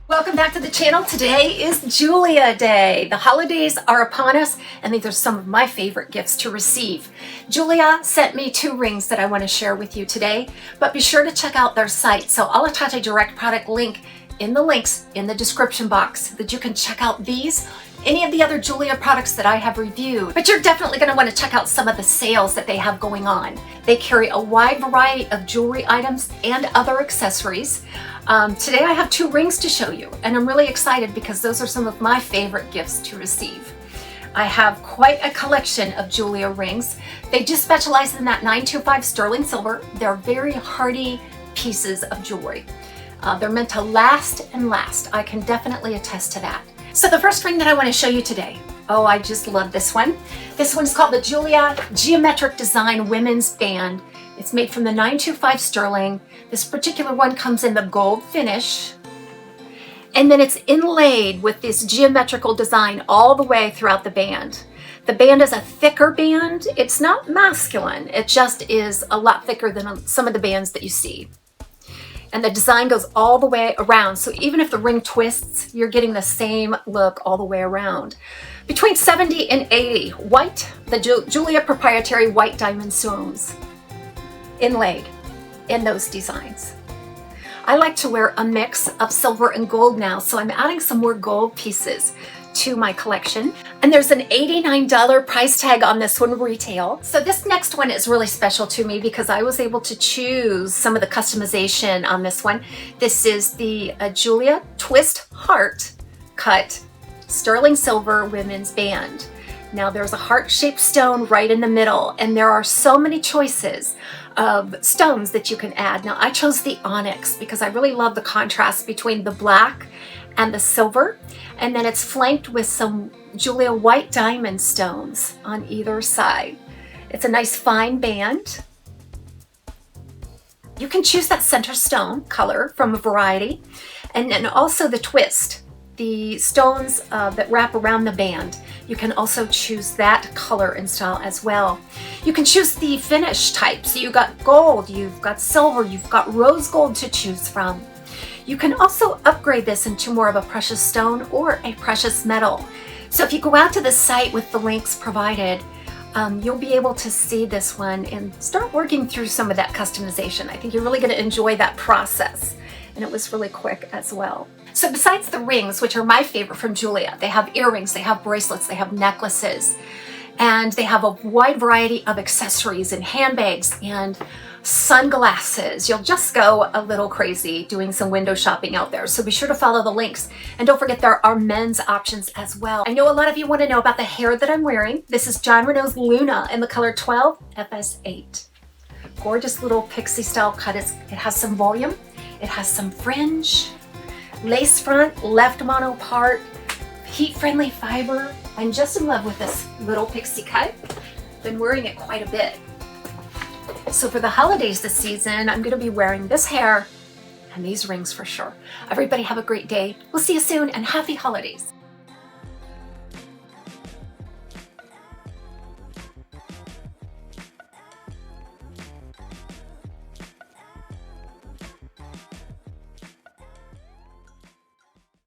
Welcome back to the channel. Today is Jeulia Day. The holidays are upon us, and these are some of my favorite gifts to receive. Jeulia sent me 2 rings that I want to share with you today, but be sure to check out their site. So I'll attach a direct product link in the links in the description box that you can check out these, any of the other Jeulia products that I have reviewed. But you're definitely going to want to check out some of the sales that they have going on. They carry a wide variety of jewelry items and other accessories. Today I have 2 rings to show you, and I'm really excited because those are some of my favorite gifts to receive. I have quite a collection of Jeulia rings. They do specialize in that 925 sterling silver. They're very hardy pieces of jewelry. They're meant to last and last. I can definitely attest to that. So the first ring that I want to show you today, oh, I just love this one. This one's called the Jeulia Geometric Design Women's Band. It's made from the 925 sterling. This particular one comes in the gold finish, and then it's inlaid with this geometrical design all the way throughout the band. The band is a thicker band. It's not masculine. It just is a lot thicker than some of the bands that you see. And the design goes all the way around. So even if the ring twists, you're getting the same look all the way around. Between 70 and 80, white, the Jeulia proprietary white diamond stones inlaid in those designs. I like to wear a mix of silver and gold now, so I'm adding some more gold pieces to my collection. And there's an $89 price tag on this one retail. So this next one is really special to me because I was able to choose some of the customization on this one. This is the Jeulia Twist Heart Cut Sterling Silver Women's Band. Now there's a heart-shaped stone right in the middle, and there are so many choices of stones that you can add. Now I chose the onyx because I really love the contrast between the black and the silver, and then it's flanked with some Jeulia white diamond stones on either side. It's a nice fine band. You can choose that center stone color from a variety, and then also the twist, the stones that wrap around the band. You can also choose that color and style as well. You can choose the finish type. So you've got gold, you've got silver, you've got rose gold to choose from. You can also upgrade this into more of a precious stone or a precious metal. So if you go out to the site with the links provided, you'll be able to see this one and start working through some of that customization. I think you're really going to enjoy that process. And it was really quick as well. So besides the rings, which are my favorite from Jeulia, they have earrings, they have bracelets, they have necklaces, and they have a wide variety of accessories and handbags and sunglasses. You'll just go a little crazy doing some window shopping out there. So be sure to follow the links. And don't forget there are men's options as well. I know a lot of you want to know about the hair that I'm wearing. This is John Renault's Luna in the color 12 FS8. Gorgeous little pixie style cut. It has some volume. It has some fringe, lace front, left mono part, heat-friendly fiber. I'm just in love with this little pixie cut. Been wearing it quite a bit. So for the holidays this season, I'm going to be wearing this hair and these rings for sure. Everybody have a great day. We'll see you soon, and happy holidays.